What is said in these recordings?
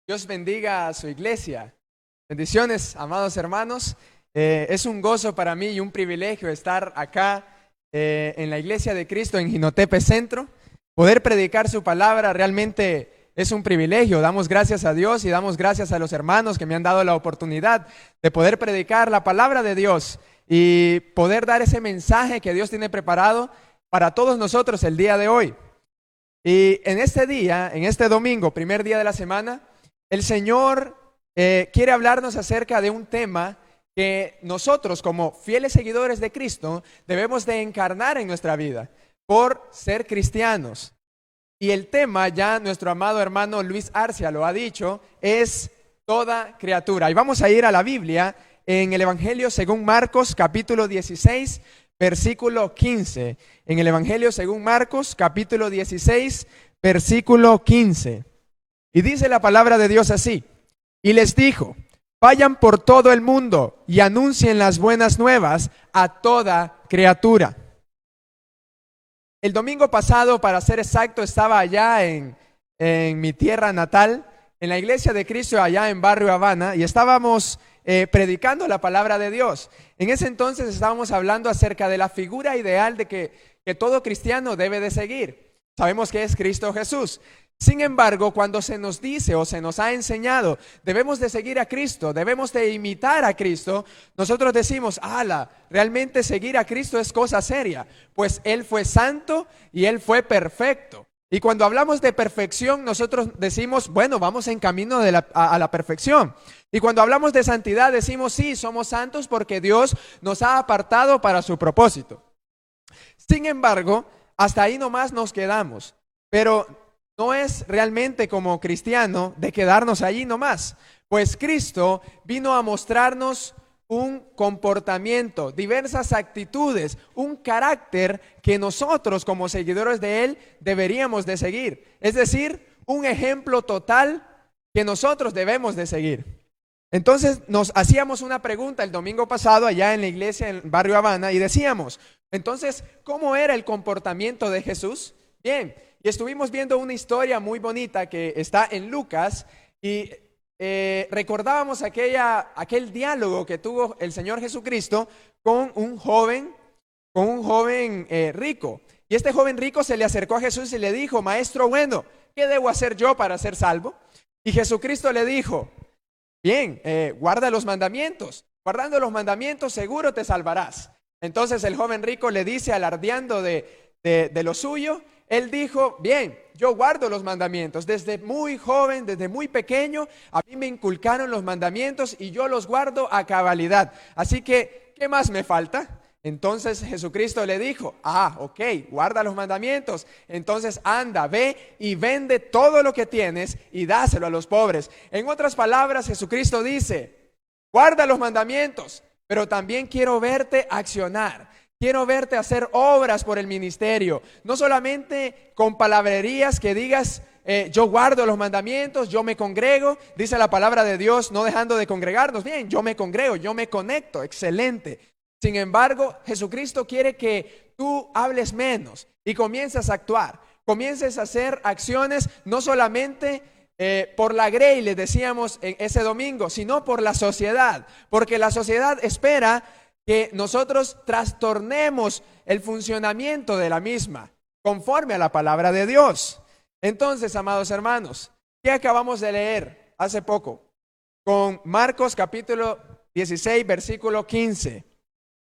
Dios bendiga a su iglesia. Bendiciones, amados hermanos. Es un gozo para mí y un privilegio estar acá en la iglesia de Cristo en Jinotepe Centro. Poder predicar su palabra realmente es un privilegio. Damos gracias a Dios y damos gracias a los hermanos que me han dado la oportunidad de poder predicar la palabra de Dios y poder dar ese mensaje que Dios tiene preparado para todos nosotros el día de hoy. Y en este día, en este domingo, primer día de la semana, el Señor quiere hablarnos acerca de un tema que nosotros, como fieles seguidores de Cristo, debemos de encarnar en nuestra vida por ser cristianos. Y el tema, ya nuestro amado hermano Luis Arcia lo ha dicho, es toda criatura. Y vamos a ir a la Biblia en el Evangelio según Marcos, capítulo 16, versículo 15. En el Evangelio según Marcos, capítulo 16, versículo 15. Y dice la palabra de Dios así: y les dijo, vayan por todo el mundo y anuncien las buenas nuevas a toda criatura. El domingo pasado, para ser exacto, estaba allá en mi tierra natal, en la iglesia de Cristo allá en Barrio Habana, y estábamos predicando la palabra de Dios. En ese entonces estábamos hablando acerca de la figura ideal de que todo cristiano debe de seguir. Sabemos que es Cristo Jesús. Sin embargo, cuando se nos dice o se nos ha enseñado, debemos de seguir a Cristo, debemos de imitar a Cristo, nosotros decimos, realmente seguir a Cristo es cosa seria, pues Él fue santo y Él fue perfecto. Y cuando hablamos de perfección, nosotros decimos, bueno, vamos en camino a la perfección. Y cuando hablamos de santidad, decimos, sí, somos santos porque Dios nos ha apartado para su propósito. Sin embargo, hasta ahí nomás nos quedamos, pero no es realmente como cristiano de quedarnos allí nomás, pues Cristo vino a mostrarnos un comportamiento, diversas actitudes, un carácter que nosotros como seguidores de Él deberíamos de seguir. Es decir, un ejemplo total que nosotros debemos de seguir. Entonces nos hacíamos una pregunta el domingo pasado allá en la iglesia en Barrio Habana y decíamos, entonces, ¿cómo era el comportamiento de Jesús? Bien, y estuvimos viendo una historia muy bonita que está en Lucas y recordábamos aquel diálogo que tuvo el Señor Jesucristo con un joven rico. Y este joven rico se le acercó a Jesús y le dijo, maestro bueno, ¿qué debo hacer yo para ser salvo? Y Jesucristo le dijo, bien, guarda los mandamientos. Guardando los mandamientos seguro te salvarás. Entonces el joven rico le dice, alardeando de lo suyo, él dijo, bien, yo guardo los mandamientos. Desde muy joven, desde muy pequeño, a mí me inculcaron los mandamientos y yo los guardo a cabalidad. Así que, ¿qué más me falta? Entonces Jesucristo le dijo, ok, guarda los mandamientos. Entonces anda, ve y vende todo lo que tienes y dáselo a los pobres. En otras palabras, Jesucristo dice, guarda los mandamientos, pero también quiero verte accionar. Quiero verte hacer obras por el ministerio, no solamente con palabrerías que digas, yo guardo los mandamientos, yo me congrego, dice la palabra de Dios, no dejando de congregarnos. Bien, yo me congrego, yo me conecto, excelente. Sin embargo, Jesucristo quiere que tú hables menos y comiences a actuar, comiences a hacer acciones no solamente por la grey, les decíamos en ese domingo, sino por la sociedad, porque la sociedad espera que nosotros trastornemos el funcionamiento de la misma, conforme a la palabra de Dios. Entonces, amados hermanos, ¿qué acabamos de leer hace poco? Con Marcos capítulo 16, versículo 15.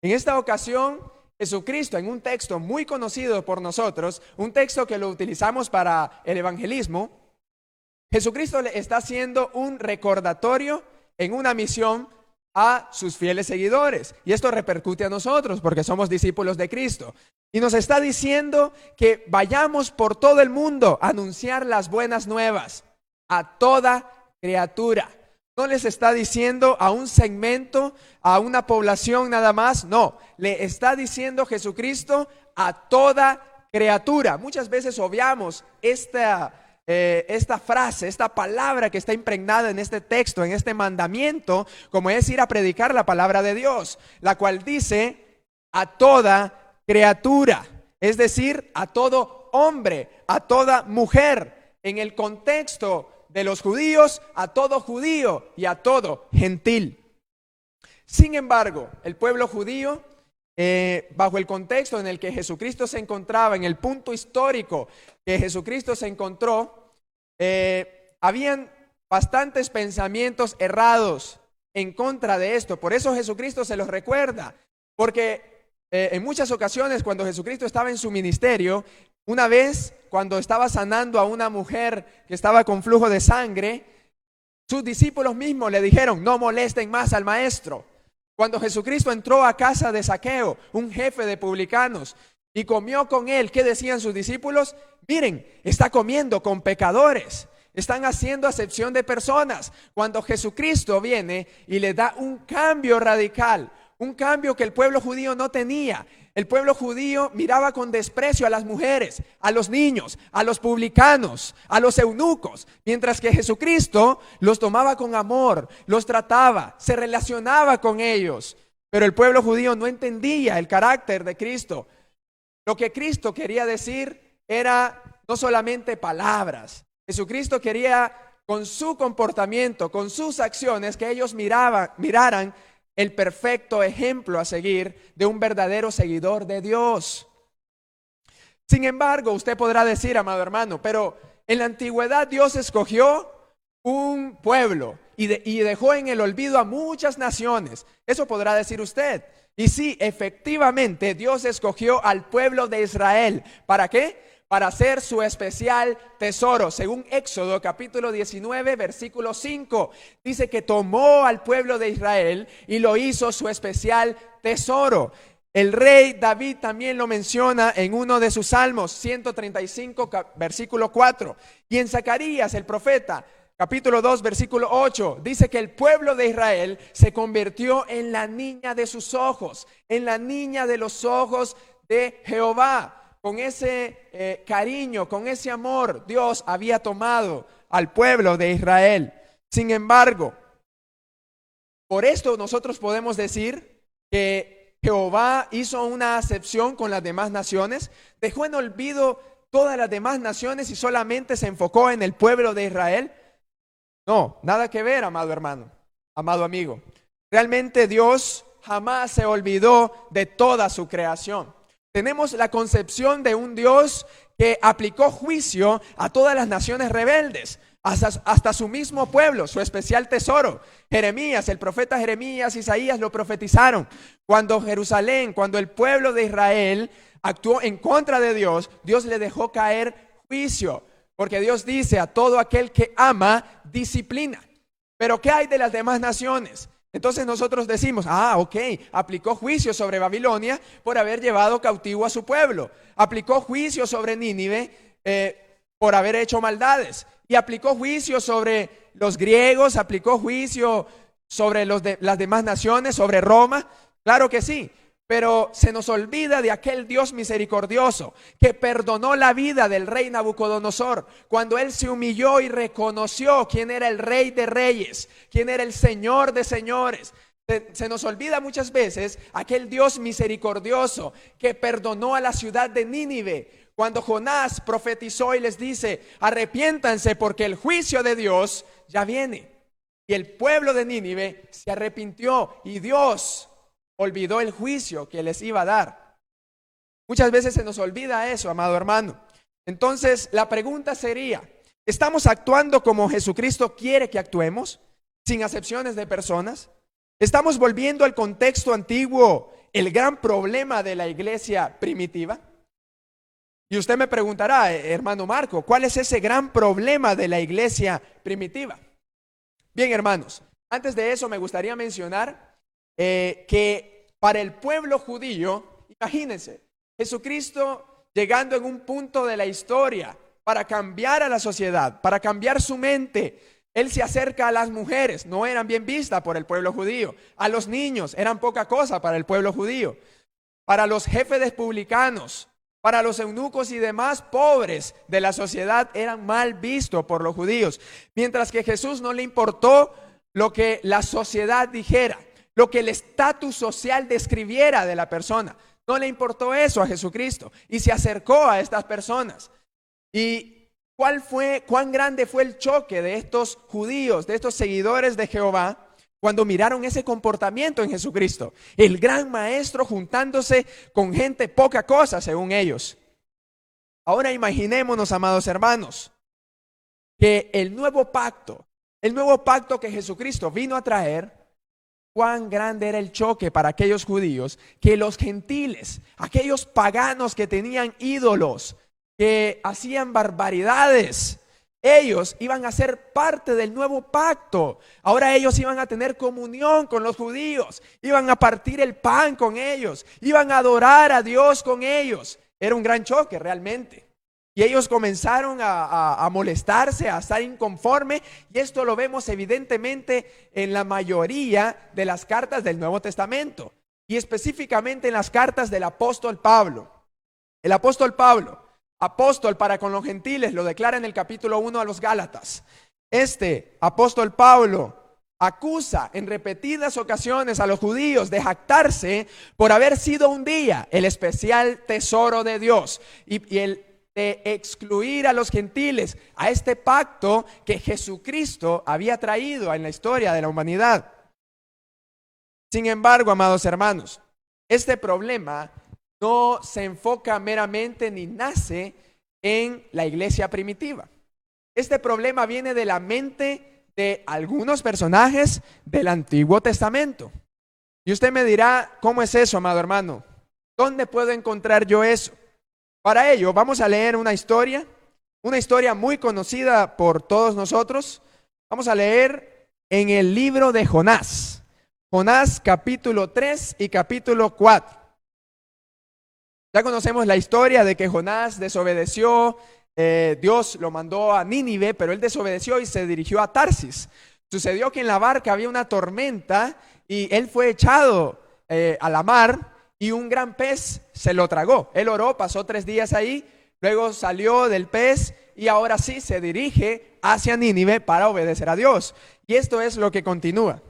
En esta ocasión, Jesucristo, en un texto muy conocido por nosotros, un texto que lo utilizamos para el evangelismo, Jesucristo le está haciendo un recordatorio en una misión a sus fieles seguidores. Y esto repercute a nosotros porque somos discípulos de Cristo. Y nos está diciendo que vayamos por todo el mundo a anunciar las buenas nuevas a toda criatura. No les está diciendo a un segmento, a una población nada más. No, le está diciendo Jesucristo a toda criatura. Muchas veces obviamos esta frase, esta palabra que está impregnada en este texto, en este mandamiento, como es ir a predicar la palabra de Dios, la cual dice a toda criatura, es decir, a todo hombre, a toda mujer. En el contexto de los judíos a todo judío y a todo gentil. Sin embargo, el pueblo judío, bajo el contexto en el que Jesucristo se encontraba, en el punto histórico que Jesucristo se encontró, habían bastantes pensamientos errados en contra de esto. Por eso Jesucristo se los recuerda, porque en muchas ocasiones cuando Jesucristo estaba en su ministerio, una vez cuando estaba sanando a una mujer que estaba con flujo de sangre, sus discípulos mismos le dijeron: no molesten más al maestro. Cuando Jesucristo entró a casa de Zaqueo, un jefe de publicanos, y comió con él, ¿qué decían sus discípulos? Miren, está comiendo con pecadores. Están haciendo acepción de personas. Cuando Jesucristo viene y le da un cambio radical, un cambio que el pueblo judío no tenía. El pueblo judío miraba con desprecio a las mujeres, a los niños, a los publicanos, a los eunucos, mientras que Jesucristo los tomaba con amor, los trataba, se relacionaba con ellos. Pero el pueblo judío no entendía el carácter de Cristo. Lo que Cristo quería decir era no solamente palabras. Jesucristo quería, con su comportamiento, con sus acciones, que ellos miraran el perfecto ejemplo a seguir de un verdadero seguidor de Dios. Sin embargo, usted podrá decir, amado hermano, pero en la antigüedad Dios escogió un pueblo y dejó en el olvido a muchas naciones. Eso podrá decir usted. Y sí, efectivamente, Dios escogió al pueblo de Israel. ¿Para qué? Para ser su especial tesoro. Según Éxodo capítulo 19 versículo 5, dice que tomó al pueblo de Israel y lo hizo su especial tesoro. El rey David también lo menciona en uno de sus salmos, 135 versículo 4. Y en Zacarías el profeta, capítulo 2 versículo 8, dice que el pueblo de Israel se convirtió en la niña de sus ojos, en la niña de los ojos de Jehová. Con ese cariño, con ese amor, Dios había tomado al pueblo de Israel. Sin embargo, por esto nosotros podemos decir que Jehová hizo una acepción con las demás naciones, dejó en olvido todas las demás naciones y solamente se enfocó en el pueblo de Israel. No, nada que ver, amado hermano, amado amigo. Realmente Dios jamás se olvidó de toda su creación. Tenemos la concepción de un Dios que aplicó juicio a todas las naciones rebeldes, hasta su mismo pueblo, su especial tesoro. Jeremías, el profeta Jeremías, Isaías lo profetizaron. Cuando Jerusalén, cuando el pueblo de Israel actuó en contra de Dios, Dios le dejó caer juicio, porque Dios dice: a todo aquel que ama, disciplina. Pero ¿qué hay de las demás naciones? Entonces nosotros decimos: ok, aplicó juicio sobre Babilonia por haber llevado cautivo a su pueblo. Aplicó juicio sobre Nínive por haber hecho maldades. Y aplicó juicio sobre los griegos, aplicó juicio sobre las demás naciones, sobre Roma. Claro que sí. Pero se nos olvida de aquel Dios misericordioso que perdonó la vida del rey Nabucodonosor cuando él se humilló y reconoció quién era el rey de reyes, quién era el señor de señores. Se nos olvida muchas veces aquel Dios misericordioso que perdonó a la ciudad de Nínive cuando Jonás profetizó y les dice: arrepiéntanse porque el juicio de Dios ya viene. Y el pueblo de Nínive se arrepintió y Dios olvidó el juicio que les iba a dar. Muchas veces se nos olvida eso, amado hermano. Entonces la pregunta sería: ¿estamos actuando como Jesucristo quiere que actuemos, sin acepciones de personas? ¿Estamos volviendo al contexto antiguo el gran problema de la iglesia primitiva? Y usted me preguntará, hermano Marco, ¿cuál es ese gran problema de la iglesia primitiva? Bien, hermanos, antes de eso me gustaría mencionar que para el pueblo judío, imagínense, Jesucristo llegando en un punto de la historia para cambiar a la sociedad, para cambiar su mente. Él se acerca a las mujeres, no eran bien vistas por el pueblo judío. A los niños eran poca cosa para el pueblo judío. Para los jefes publicanos, para los eunucos y demás pobres de la sociedad eran mal vistos por los judíos. Mientras que Jesús no le importó lo que la sociedad dijera, lo que el estatus social describiera de la persona. No le importó eso a Jesucristo y se acercó a estas personas. Y cuán grande fue el choque de estos judíos, de estos seguidores de Jehová, cuando miraron ese comportamiento en Jesucristo? El gran maestro juntándose con gente poca cosa, según ellos. Ahora imaginémonos, amados hermanos, que el nuevo pacto que Jesucristo vino a traer, cuán grande era el choque para aquellos judíos, que los gentiles, aquellos paganos que tenían ídolos, que hacían barbaridades, ellos iban a ser parte del nuevo pacto. Ahora ellos iban a tener comunión con los judíos, iban a partir el pan con ellos, iban a adorar a Dios con ellos. Era un gran choque realmente. Y ellos comenzaron a molestarse, a estar inconforme, y esto lo vemos evidentemente en la mayoría de las cartas del Nuevo Testamento, y específicamente en las cartas del apóstol Pablo. El apóstol Pablo, apóstol para con los gentiles, lo declara en el capítulo 1 a los Gálatas. Este apóstol Pablo acusa en repetidas ocasiones a los judíos de jactarse por haber sido un día el especial tesoro de Dios, y el de excluir a los gentiles a este pacto que Jesucristo había traído en la historia de la humanidad. Sin embargo, amados hermanos, este problema no se enfoca meramente ni nace en la iglesia primitiva. Este problema viene de la mente de algunos personajes del Antiguo Testamento. Y usted me dirá, ¿cómo es eso, amado hermano? ¿Dónde puedo encontrar yo eso? Para ello, vamos a leer una historia muy conocida por todos nosotros. Vamos a leer en el libro de Jonás. Jonás capítulo 3 y capítulo 4. Ya conocemos la historia de que Jonás desobedeció, Dios lo mandó a Nínive, pero él desobedeció y se dirigió a Tarsis. Sucedió que en la barca había una tormenta y él fue echado a la mar, y un gran pez se lo tragó. Él oró, pasó 3 días ahí, luego salió del pez y ahora sí se dirige hacia Nínive para obedecer a Dios. Y esto es lo que continúa.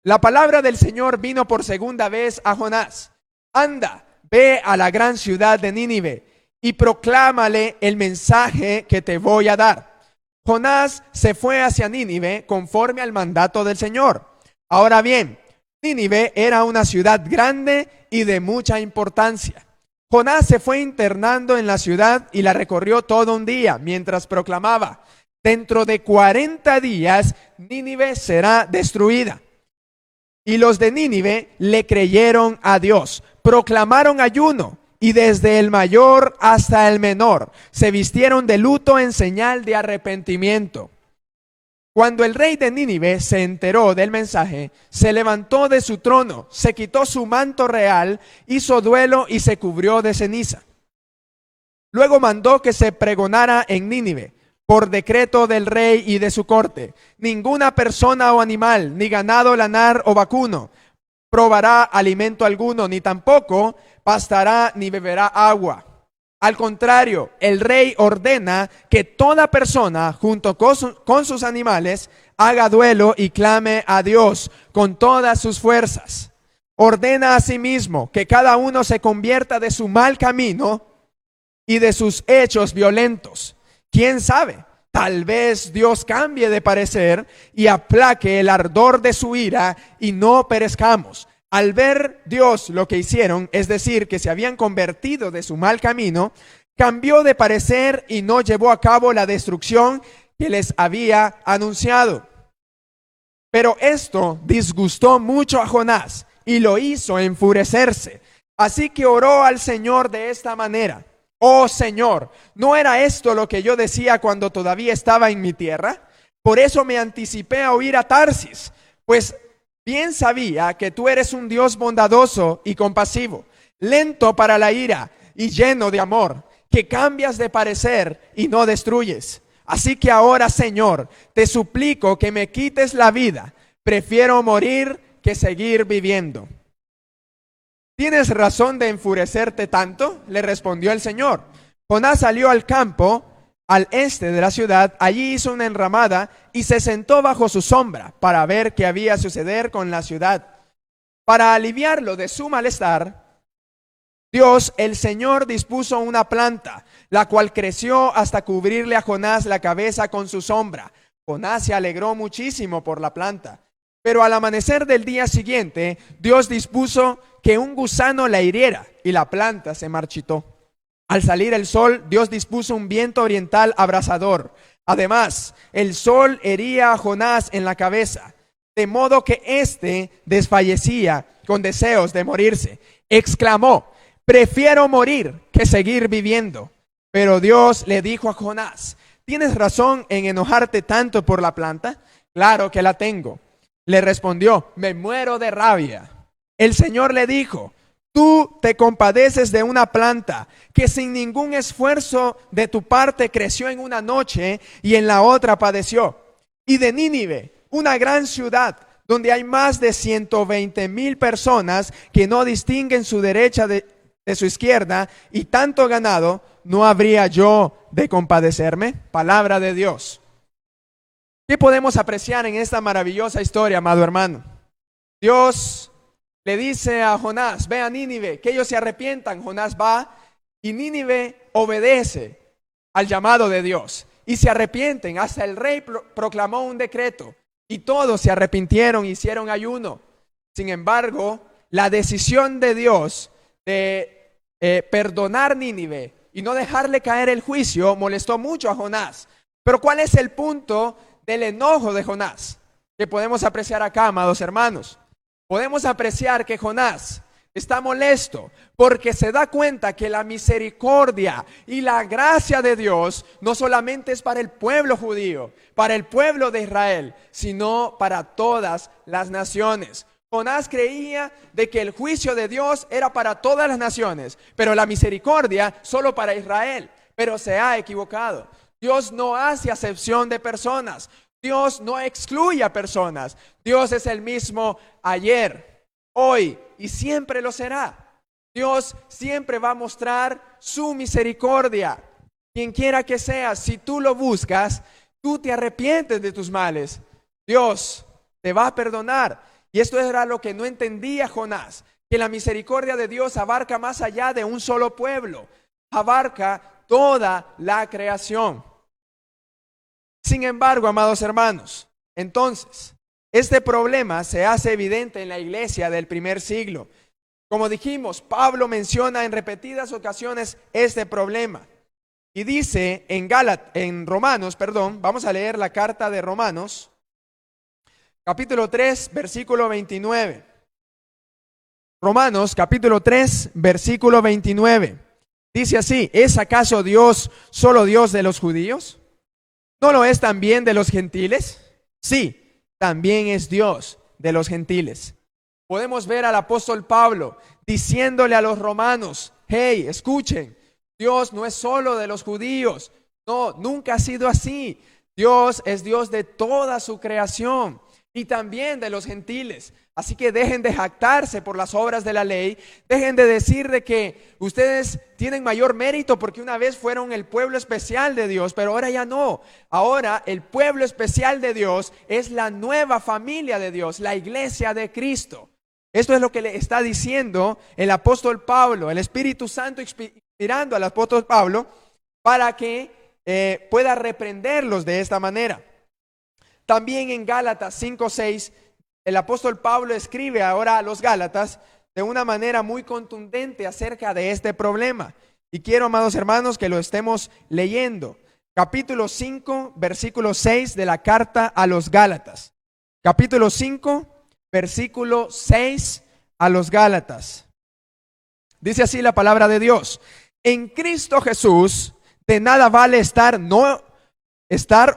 La palabra del Señor vino por segunda vez a Jonás. Anda, ve a la gran ciudad de Nínive y proclámale el mensaje que te voy a dar. Jonás se fue hacia Nínive conforme al mandato del Señor. Ahora bien, Nínive era una ciudad grande y de mucha importancia. Jonás se fue internando en la ciudad y la recorrió todo un día mientras proclamaba: dentro de 40 días Nínive será destruida. Y los de Nínive le creyeron a Dios, proclamaron ayuno y desde el mayor hasta el menor se vistieron de luto en señal de arrepentimiento. Cuando el rey de Nínive se enteró del mensaje, se levantó de su trono, se quitó su manto real, hizo duelo y se cubrió de ceniza. Luego mandó que se pregonara en Nínive, por decreto del rey y de su corte: ninguna persona o animal, ni ganado lanar o vacuno, probará alimento alguno, ni tampoco pastará ni beberá agua. Al contrario, el rey ordena que toda persona, junto con sus animales, haga duelo y clame a Dios con todas sus fuerzas. Ordena asimismo que cada uno se convierta de su mal camino y de sus hechos violentos. ¿Quién sabe? Tal vez Dios cambie de parecer y aplaque el ardor de su ira y no perezcamos. Al ver Dios lo que hicieron, es decir, que se habían convertido de su mal camino, cambió de parecer y no llevó a cabo la destrucción que les había anunciado. Pero esto disgustó mucho a Jonás y lo hizo enfurecerse. Así que oró al Señor de esta manera: oh Señor, ¿no era esto lo que yo decía cuando todavía estaba en mi tierra? Por eso me anticipé a huir a Tarsis, pues bien sabía que tú eres un Dios bondadoso y compasivo, lento para la ira y lleno de amor, que cambias de parecer y no destruyes. Así que ahora, Señor, te suplico que me quites la vida. Prefiero morir que seguir viviendo. ¿Tienes razón de enfurecerte tanto?, le respondió el Señor. Jonás salió al campo al este de la ciudad, allí hizo una enramada y se sentó bajo su sombra para ver qué había a suceder con la ciudad. Para aliviarlo de su malestar, Dios, el Señor, dispuso una planta, la cual creció hasta cubrirle a Jonás la cabeza con su sombra. Jonás se alegró muchísimo por la planta. Pero al amanecer del día siguiente, Dios dispuso que un gusano la hiriera y la planta se marchitó. Al salir el sol, Dios dispuso un viento oriental abrasador. Además, el sol hería a Jonás en la cabeza, de modo que éste desfallecía con deseos de morirse. Exclamó: prefiero morir que seguir viviendo. Pero Dios le dijo a Jonás: ¿tienes razón en enojarte tanto por la planta? Claro que la tengo. Le respondió: me muero de rabia. El Señor le dijo: tú te compadeces de una planta que sin ningún esfuerzo de tu parte creció en una noche y en la otra padeció. Y de Nínive, una gran ciudad donde hay más de 120,000 personas que no distinguen su derecha de su izquierda y tanto ganado, ¿no habría yo de compadecerme? Palabra de Dios. ¿Qué podemos apreciar en esta maravillosa historia, amado hermano? Dios le dice a Jonás: ve a Nínive, que ellos se arrepientan. Jonás va y Nínive obedece al llamado de Dios y se arrepienten. Hasta el rey proclamó un decreto y todos se arrepintieron, hicieron ayuno. Sin embargo, la decisión de Dios de perdonar Nínive y no dejarle caer el juicio molestó mucho a Jonás. Pero ¿cuál es el punto del enojo de Jonás que podemos apreciar acá, amados hermanos? Podemos apreciar que Jonás está molesto porque se da cuenta que la misericordia y la gracia de Dios no solamente es para el pueblo judío, para el pueblo de Israel, sino para todas las naciones. Jonás creía de que el juicio de Dios era para todas las naciones, pero la misericordia solo para Israel. Pero se ha equivocado. Dios no hace acepción de personas. Dios no excluye a personas. Dios es el mismo ayer, hoy y siempre lo será. Dios siempre va a mostrar su misericordia. Quien quiera que seas, si tú lo buscas, tú te arrepientes de tus males, Dios te va a perdonar. Y esto era lo que no entendía Jonás, que la misericordia de Dios abarca más allá de un solo pueblo, abarca toda la creación. Sin embargo, amados hermanos, entonces, este problema se hace evidente en la iglesia del primer siglo. Como dijimos, Pablo menciona en repetidas ocasiones este problema. Y dice en Romanos, vamos a leer la carta de Romanos, capítulo 3, versículo 29. Romanos, capítulo 3, versículo 29. Dice así: ¿es acaso Dios solo Dios de los judíos? ¿No lo es también de los gentiles? Sí, también es Dios de los gentiles. Podemos ver al apóstol Pablo diciéndole a los romanos: hey, escuchen, Dios no es solo de los judíos. No, nunca ha sido así. Dios es Dios de toda su creación y también de los gentiles. Así que dejen de jactarse por las obras de la ley, dejen de decir de que ustedes tienen mayor mérito porque una vez fueron el pueblo especial de Dios, pero ahora ya no. Ahora el pueblo especial de Dios es la nueva familia de Dios, la iglesia de Cristo. Esto es lo que le está diciendo el apóstol Pablo, el Espíritu Santo inspirando al apóstol Pablo para que pueda reprenderlos de esta manera. También en Gálatas 5:6, el apóstol Pablo escribe ahora a los Gálatas de una manera muy contundente acerca de este problema. Y quiero, amados hermanos, que lo estemos leyendo. Capítulo 5, versículo 6 de la carta a los Gálatas. Capítulo 5, versículo 6 a los Gálatas. Dice así la palabra de Dios: en Cristo Jesús de nada vale estar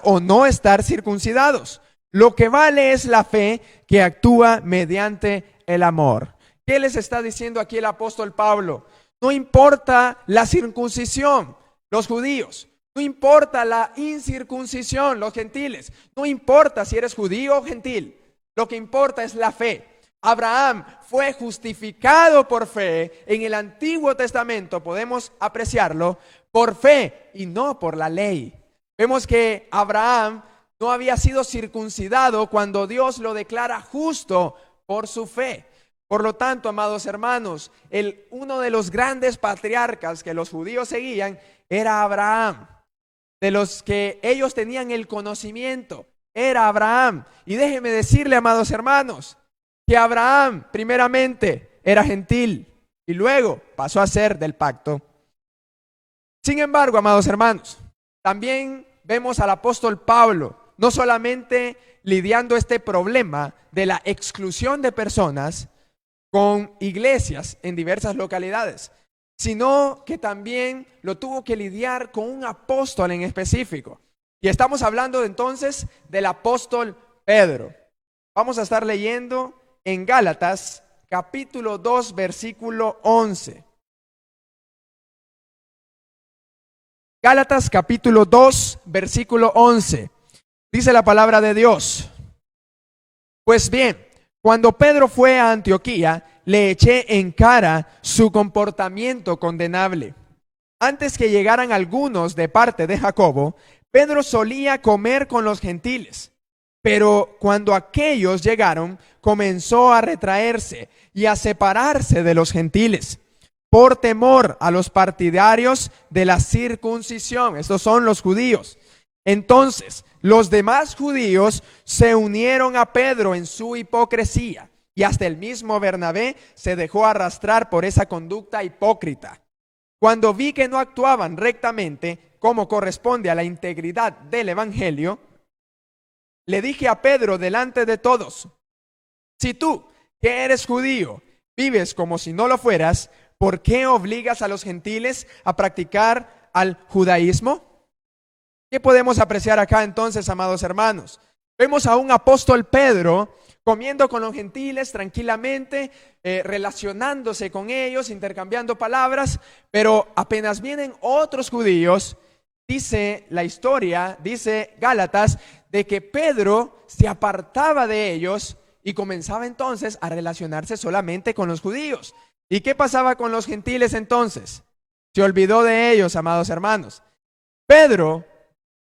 o no estar circuncidados. Lo que vale es la fe que actúa mediante el amor. ¿Qué les está diciendo aquí el apóstol Pablo? No importa la circuncisión, los judíos. No importa la incircuncisión, los gentiles. No importa si eres judío o gentil. Lo que importa es la fe. Abraham fue justificado por fe en el Antiguo Testamento, podemos apreciarlo, por fe y no por la ley. Vemos que Abraham no había sido circuncidado cuando Dios lo declara justo por su fe. Por lo tanto, amados hermanos, uno de los grandes patriarcas que los judíos seguían era Abraham. De los que ellos tenían el conocimiento, era Abraham. Y déjeme decirle, amados hermanos, que Abraham primeramente era gentil y luego pasó a ser del pacto. Sin embargo, amados hermanos, también vemos al apóstol Pablo no solamente lidiando este problema de la exclusión de personas con iglesias en diversas localidades, sino que también lo tuvo que lidiar con un apóstol en específico. Y estamos hablando entonces del apóstol Pedro. Vamos a estar leyendo en Gálatas capítulo 2 versículo 11. Gálatas capítulo 2 versículo 11. Dice la palabra de Dios: Pues bien, cuando Pedro fue a Antioquía, le eché en cara su comportamiento condenable. Antes que llegaran algunos de parte de Jacobo, Pedro solía comer con los gentiles. Pero cuando aquellos llegaron, comenzó a retraerse y a separarse de los gentiles, por temor a los partidarios de la circuncisión. Estos son los judíos. Entonces, los demás judíos se unieron a Pedro en su hipocresía, y hasta el mismo Bernabé se dejó arrastrar por esa conducta hipócrita. Cuando vi que no actuaban rectamente, como corresponde a la integridad del evangelio, le dije a Pedro delante de todos: si tú, que eres judío, vives como si no lo fueras, ¿por qué obligas a los gentiles a practicar al judaísmo? ¿Qué podemos apreciar acá entonces, amados hermanos? Vemos a un apóstol Pedro comiendo con los gentiles tranquilamente, relacionándose con ellos, intercambiando palabras, pero apenas vienen otros judíos, dice la historia, dice Gálatas, de que Pedro se apartaba de ellos y comenzaba entonces a relacionarse solamente con los judíos. ¿Y qué pasaba con los gentiles entonces? Se olvidó de ellos, amados hermanos. Pedro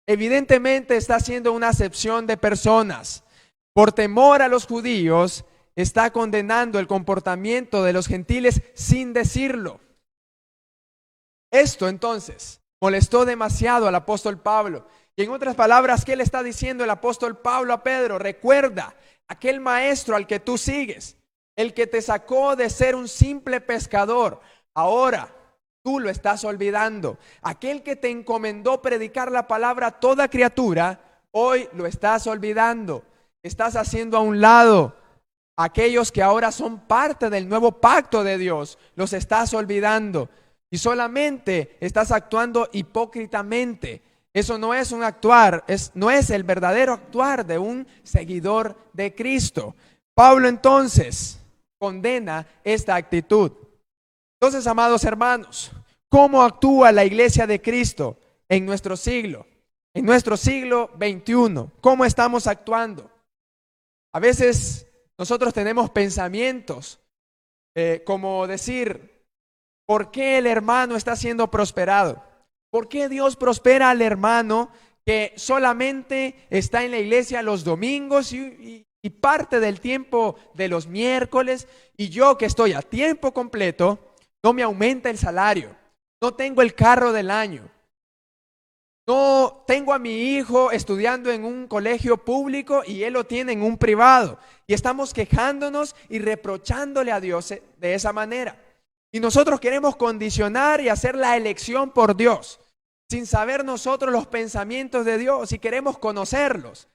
evidentemente está haciendo una acepción de personas. Por temor a los judíos, está condenando el comportamiento de los gentiles sin decirlo. Esto entonces molestó demasiado al apóstol Pablo. Y en otras palabras, ¿qué le está diciendo el apóstol Pablo a Pedro? Recuerda, aquel maestro al que tú sigues, el que te sacó de ser un simple pescador, ahora tú lo estás olvidando. Aquel que te encomendó predicar la palabra a toda criatura, hoy lo estás olvidando. Estás haciendo a un lado aquellos que ahora son parte del nuevo pacto de Dios. Los estás olvidando y solamente estás actuando hipócritamente. Eso no es un actuar, no es el verdadero actuar de un seguidor de Cristo. Pablo entonces condena esta actitud. Entonces, amados hermanos, ¿cómo actúa la iglesia de Cristo en nuestro siglo? En nuestro siglo XXI, ¿cómo estamos actuando? A veces nosotros tenemos pensamientos como decir, ¿por qué el hermano está siendo prosperado? ¿Por qué Dios prospera al hermano que solamente está en la iglesia los domingos y parte del tiempo de los miércoles, y yo que estoy a tiempo completo no me aumenta el salario, no tengo el carro del año, no tengo a mi hijo estudiando en un colegio público y él lo tiene en un privado, y estamos quejándonos y reprochándole a Dios de esa manera? Y nosotros queremos condicionar y hacer la elección por Dios, sin saber nosotros los pensamientos de Dios, y queremos conocerlos.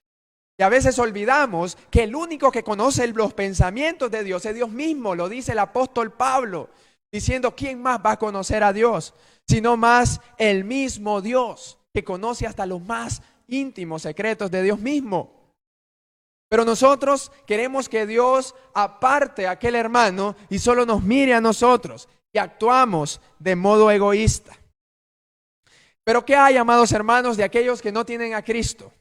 Y a veces olvidamos que el único que conoce los pensamientos de Dios es Dios mismo. Lo dice el apóstol Pablo, diciendo, ¿quién más va a conocer a Dios? Sino más el mismo Dios, que conoce hasta los más íntimos secretos de Dios mismo. Pero nosotros queremos que Dios aparte a aquel hermano y solo nos mire a nosotros, y actuamos de modo egoísta. Pero ¿qué hay, amados hermanos, de aquellos que no tienen a Cristo?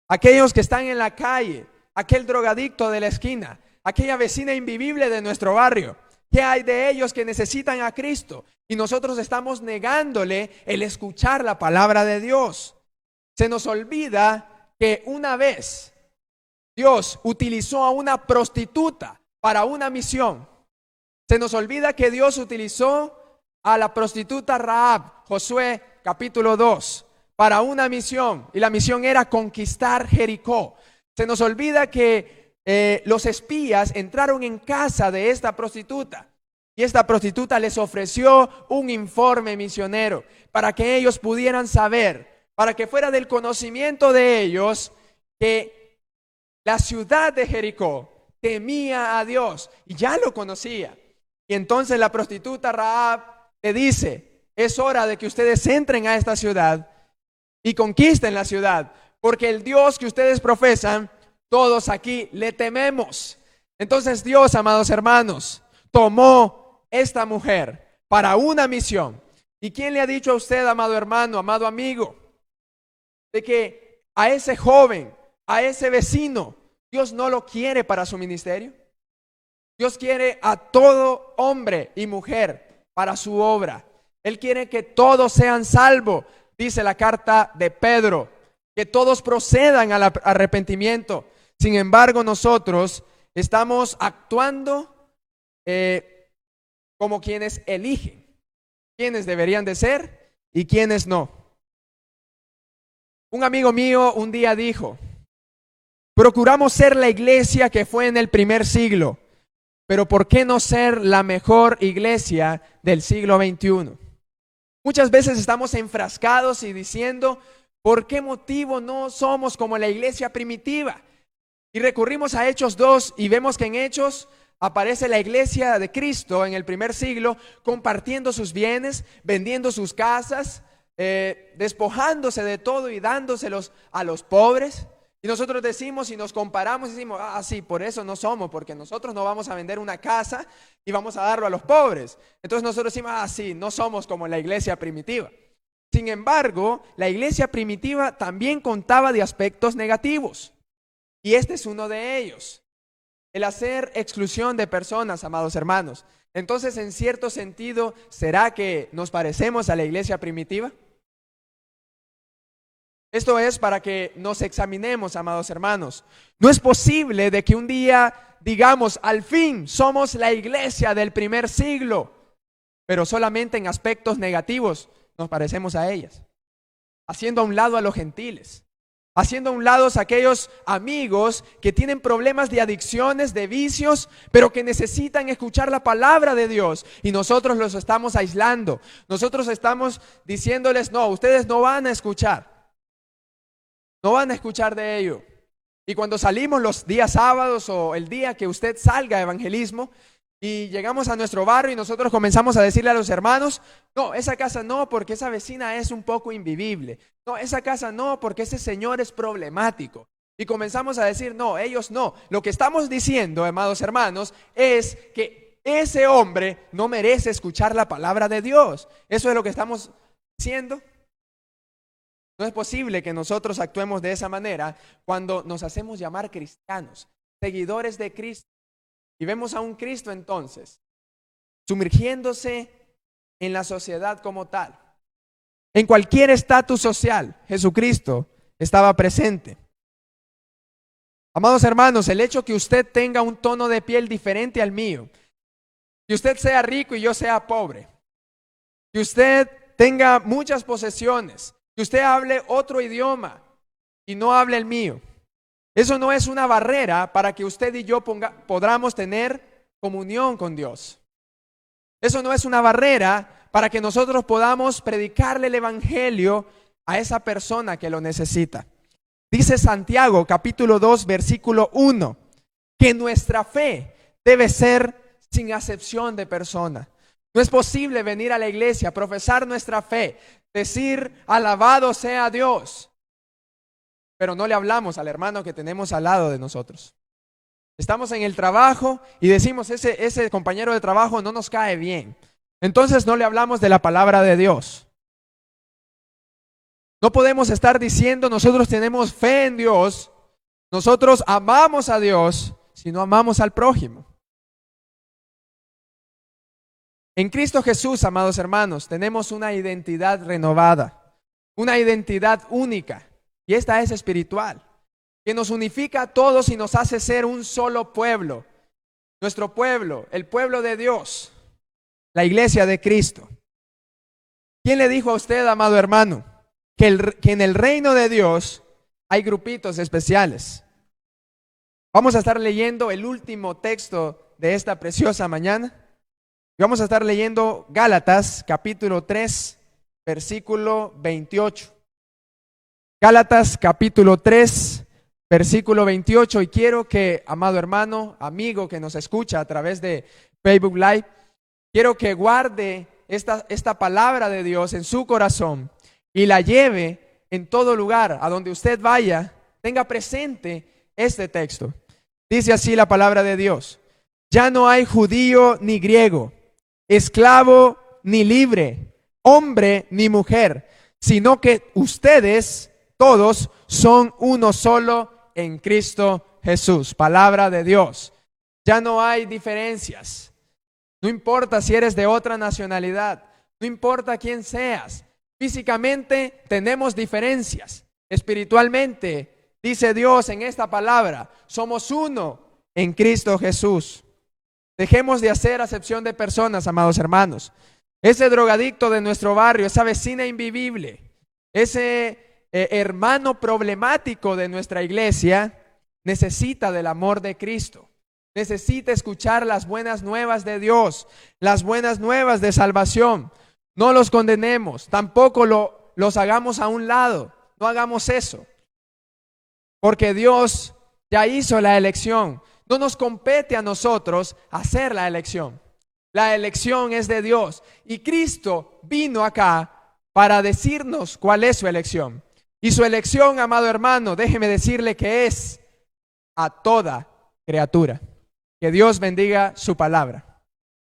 Aquellos que están en la calle, aquel drogadicto de la esquina, aquella vecina invivible de nuestro barrio. ¿Qué hay de ellos que necesitan a Cristo? Y nosotros estamos negándole el escuchar la palabra de Dios. Se nos olvida que una vez Dios utilizó a una prostituta para una misión. Se nos olvida que Dios utilizó a la prostituta Rahab, Josué capítulo 2, para una misión, y la misión era conquistar Jericó. Se nos olvida que los espías entraron en casa de esta prostituta y esta prostituta les ofreció un informe misionero para que ellos pudieran saber, para que fuera del conocimiento de ellos que la ciudad de Jericó temía a Dios y ya lo conocía. Y entonces la prostituta Rahab le dice: es hora de que ustedes entren a esta ciudad y conquisten la ciudad, porque el Dios que ustedes profesan, todos aquí le tememos. Entonces Dios, amados hermanos, tomó esta mujer para una misión. ¿Y quién le ha dicho a usted, amado hermano, amado amigo, de que a ese joven, a ese vecino, Dios no lo quiere para su ministerio? Dios quiere a todo hombre y mujer para su obra. Él quiere que todos sean salvos, dice la carta de Pedro, que todos procedan al arrepentimiento. Sin embargo, nosotros estamos actuando como quienes eligen, quienes deberían de ser y quienes no. Un amigo mío un día dijo: procuramos ser la iglesia que fue en el primer siglo, pero ¿por qué no ser la mejor iglesia del siglo XXI? Muchas veces estamos enfrascados y diciendo: ¿por qué motivo no somos como la iglesia primitiva? Y recurrimos a Hechos 2 y vemos que en Hechos aparece la iglesia de Cristo en el primer siglo compartiendo sus bienes, vendiendo sus casas, despojándose de todo y dándoselos a los pobres. Y nosotros decimos y nos comparamos y decimos: ah, sí, por eso no somos, porque nosotros no vamos a vender una casa y vamos a darlo a los pobres. Entonces nosotros decimos: ah, sí, no somos como la iglesia primitiva. Sin embargo, la iglesia primitiva también contaba de aspectos negativos. Y este es uno de ellos: el hacer exclusión de personas, amados hermanos. Entonces, en cierto sentido, ¿será que nos parecemos a la iglesia primitiva? Esto es para que nos examinemos, amados hermanos. No es posible de que un día digamos: al fin somos la iglesia del primer siglo, pero solamente en aspectos negativos nos parecemos a ellas, haciendo a un lado a los gentiles, haciendo a un lado a aquellos amigos que tienen problemas de adicciones, de vicios, pero que necesitan escuchar la palabra de Dios, y nosotros los estamos aislando. Nosotros estamos diciéndoles: no, ustedes no van a escuchar. No van a escuchar de ello. Y cuando salimos los días sábados o el día que usted salga a evangelismo y llegamos a nuestro barrio y nosotros comenzamos a decirle a los hermanos: no, esa casa no, porque esa vecina es un poco invivible. No, esa casa no, porque ese señor es problemático. Y comenzamos a decir: no, ellos no. Lo que estamos diciendo, amados hermanos, es que ese hombre no merece escuchar la palabra de Dios. Eso es lo que estamos diciendo. No es posible que nosotros actuemos de esa manera cuando nos hacemos llamar cristianos, seguidores de Cristo, y vemos a un Cristo entonces sumergiéndose en la sociedad como tal. En cualquier estatus social, Jesucristo estaba presente. Amados hermanos, el hecho que usted tenga un tono de piel diferente al mío, que usted sea rico y yo sea pobre, que usted tenga muchas posesiones, que usted hable otro idioma y no hable el mío, eso no es una barrera para que usted y yo podamos tener comunión con Dios. Eso no es una barrera para que nosotros podamos predicarle el evangelio a esa persona que lo necesita. Dice Santiago capítulo 2 versículo 1 que nuestra fe debe ser sin acepción de persona. No es posible venir a la iglesia, profesar nuestra fe, decir: alabado sea Dios, pero no le hablamos al hermano que tenemos al lado de nosotros. Estamos en el trabajo y decimos: ese compañero de trabajo no nos cae bien. Entonces no le hablamos de la palabra de Dios. No podemos estar diciendo: nosotros tenemos fe en Dios, nosotros amamos a Dios, si no amamos al prójimo. En Cristo Jesús, amados hermanos, tenemos una identidad renovada, una identidad única, y esta es espiritual, que nos unifica a todos y nos hace ser un solo pueblo. nuestro pueblo, el pueblo de Dios, la iglesia de Cristo. ¿Quién le dijo a usted, amado hermano, que en el reino de Dios hay grupitos especiales? Vamos a estar leyendo el último texto de esta preciosa mañana. Y vamos a estar leyendo Gálatas capítulo 3, versículo 28. Gálatas capítulo 3, versículo 28. Y quiero que, amado hermano, amigo que nos escucha a través de Facebook Live, quiero que guarde esta palabra de Dios en su corazón y la lleve en todo lugar, a donde usted vaya, tenga presente este texto. Dice así la palabra de Dios: ya no hay judío ni griego, esclavo ni libre, hombre ni mujer, sino que ustedes todos son uno solo en Cristo Jesús. Palabra de Dios. Ya no hay diferencias. No importa si eres de otra nacionalidad, no importa quién seas. Físicamente tenemos diferencias. Espiritualmente, dice Dios en esta palabra, somos uno en Cristo Jesús. Dejemos de hacer acepción de personas, amados hermanos. Ese drogadicto de nuestro barrio, esa vecina invivible, ese hermano problemático de nuestra iglesia, necesita del amor de Cristo. Necesita escuchar las buenas nuevas de Dios, las buenas nuevas de salvación. No los condenemos, tampoco los hagamos a un lado. No hagamos eso, porque Dios ya hizo la elección. No nos compete a nosotros hacer la elección. La elección es de Dios y Cristo vino acá para decirnos cuál es su elección. Y su elección, amado hermano, déjeme decirle que es a toda criatura. Que Dios bendiga su palabra.